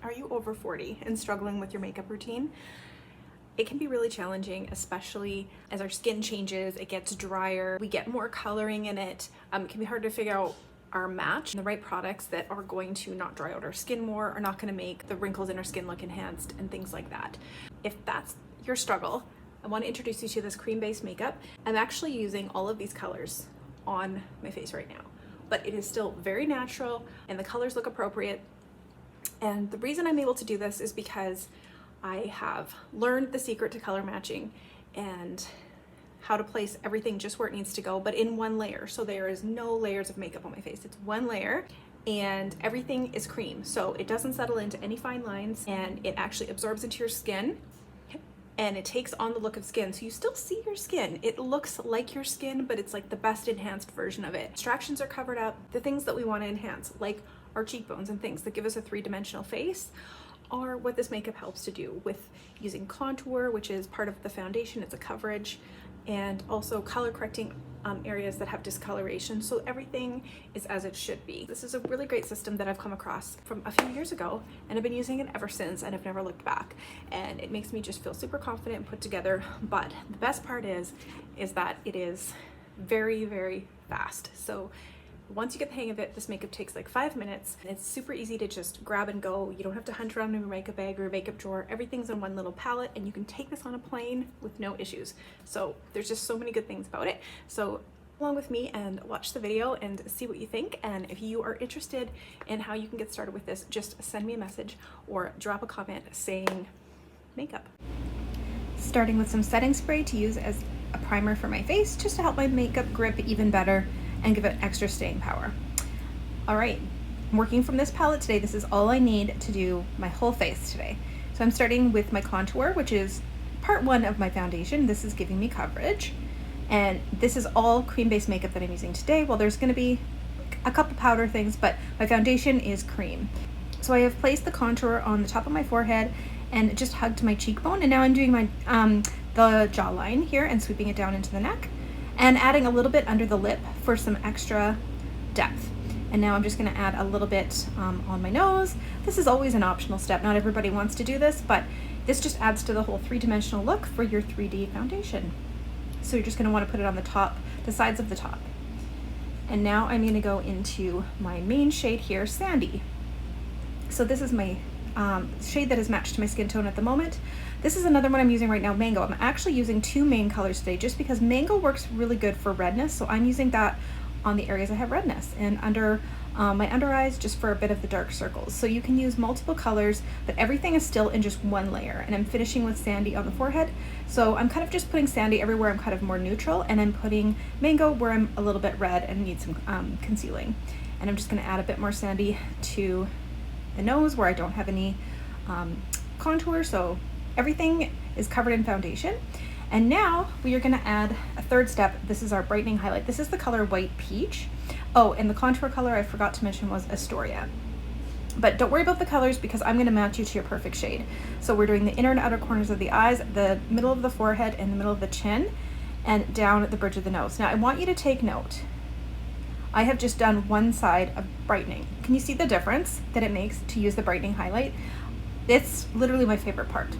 Are you over 40 and struggling with your makeup routine? It can be really challenging, especially as our skin changes, it gets drier, we get more coloring in it. It can be hard to figure out our match, the right products that are going to not dry out our skin more, are not going to make the wrinkles in our skin look enhanced and things like that. If that's your struggle, I want to introduce you to this cream-based makeup. I'm actually using all of these colors on my face right now, but it is still very natural and the colors look appropriate. And the reason I'm able to do this is because I have learned the secret to color matching and how to place everything just where it needs to go, but in one layer. So there is no layers of makeup on my face. It's one layer and everything is cream. So it doesn't settle into any fine lines and it actually absorbs into your skin and it takes on the look of skin. So you still see your skin. It looks like your skin, but it's like the best enhanced version of it. Extractions are covered up. The things that we want to enhance, like our cheekbones and things that give us a three-dimensional face, are what this makeup helps to do with using contour, which is part of the foundation. It's a coverage, and also color correcting areas that have discoloration, so everything is as it should be. This is a really great system that I've come across from a few years ago, and I've been using it ever since, and I've never looked back. And it makes me just feel super confident and put together. But the best part is that it is very, very fast. So once you get the hang of it, this makeup takes like 5 minutes and it's super easy to just grab and go. You don't have to hunt around in your makeup bag or your makeup drawer. Everything's in one little palette and you can take this on a plane with no issues. So there's just so many good things about it. So along with me and watch the video and see what you think. And if you are interested in how you can get started with this, just send me a message or drop a comment saying makeup. Starting with some setting spray to use as a primer for my face, just to help my makeup grip even better and give it extra staying power. All right, I'm working from this palette today. This is all I need to do my whole face today. So I'm starting with my contour, which is part one of my foundation. This is giving me coverage. And this is all cream-based makeup that I'm using today. Well, there's gonna be a couple powder things, but my foundation is cream. So I have placed the contour on the top of my forehead and just hugged my cheekbone. And now I'm doing my the jawline here and sweeping it down into the neck, and adding a little bit under the lip for some extra depth. And now I'm just gonna add a little bit on my nose. This is always an optional step. Not everybody wants to do this, but this just adds to the whole three-dimensional look for your 3D foundation. So you're just gonna wanna put it on the top, the sides of the top. And now I'm gonna go into my main shade here, Sandy. So this is my shade that is matched to my skin tone at the moment. This is another one I'm using right now, Mango. I'm actually using two main colors today just because Mango works really good for redness. So I'm using that on the areas I have redness, and under my under eyes just for a bit of the dark circles. So you can use multiple colors, but everything is still in just one layer. And I'm finishing with Sandy on the forehead. So I'm kind of just putting Sandy everywhere I'm kind of more neutral, and I'm putting Mango where I'm a little bit red and need some concealing. And I'm just gonna add a bit more Sandy to the nose where I don't have any contour. So everything is covered in foundation. And now we are gonna add a third step. This is our brightening highlight. This is the color White Peach. Oh, and the contour color I forgot to mention was Astoria. But don't worry about the colors because I'm gonna match you to your perfect shade. So we're doing the inner and outer corners of the eyes, the middle of the forehead and the middle of the chin, and down at the bridge of the nose. Now I want you to take note. I have just done one side of brightening. Can you see the difference that it makes to use the brightening highlight? It's literally my favorite part.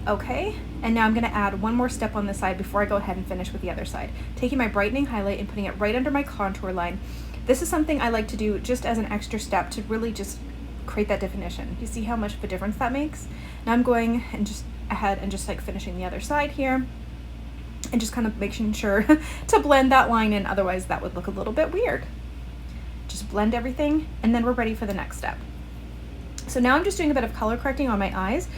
Okay, and now I'm gonna add one more step on this side before I go ahead and finish with the other side. Taking my brightening highlight and putting it right under my contour line. This is something I like to do just as an extra step to really just create that definition. You see how much of a difference that makes? Now I'm going and just ahead and just like finishing the other side here and just kind of making sure to blend that line in, otherwise that would look a little bit weird. Just blend everything and then we're ready for the next step. So now I'm just doing a bit of color correcting on my eyes.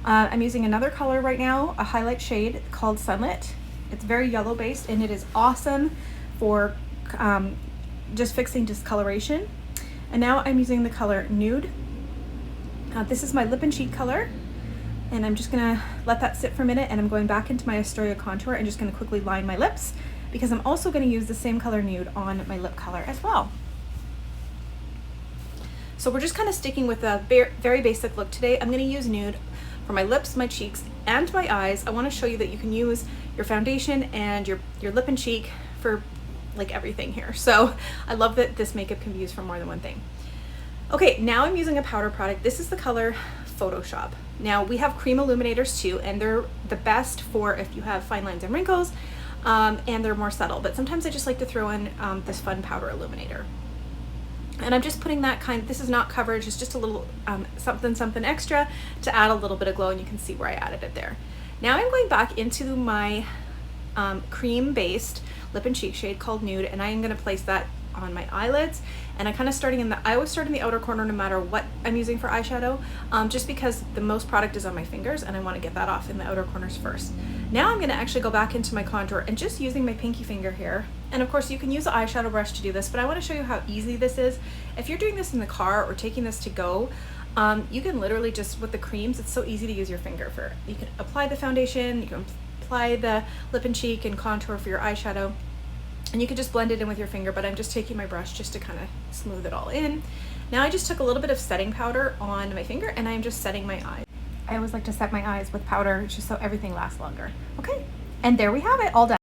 I'm using another color right now, a highlight shade called Sunlit. It's very yellow based and it is awesome for just fixing discoloration. And now I'm using the color Nude. This is my lip and cheek color, and I'm just gonna let that sit for a minute, and I'm going back into my Astoria contour and just gonna quickly line my lips because I'm also gonna use the same color Nude on my lip color as well. So we're just kind of sticking with a very basic look today. I'm gonna use Nude for my lips, my cheeks, and my eyes. I wanna show you that you can use your foundation and your lip and cheek for like everything here. So I love that this makeup can be used for more than one thing. Okay, now I'm using a powder product. This is the color Photoshop. Now we have cream illuminators too, and they're the best for if you have fine lines and wrinkles, and they're more subtle. But sometimes I just like to throw in this fun powder illuminator. And I'm just putting that this is not coverage, it's just a little something extra to add a little bit of glow, and you can see where I added it there. Now I'm going back into my cream-based lip and cheek shade called Nude, and I am going to place that on my eyelids. And I always start in the outer corner no matter what I'm using for eyeshadow, just because the most product is on my fingers and I want to get that off in the outer corners first. Now I'm going to actually go back into my contour and just using my pinky finger here. And of course you can use the eyeshadow brush to do this, but I want to show you how easy this is. If you're doing this in the car or taking this to go, you can literally just, with the creams, it's so easy to use your finger for. You can apply the foundation, you can apply the lip and cheek and contour for your eyeshadow, and you can just blend it in with your finger, but I'm just taking my brush just to kind of smooth it all in. Now I just took a little bit of setting powder on my finger and I'm just setting my eyes. I always like to set my eyes with powder just so everything lasts longer. Okay, and there we have it all done.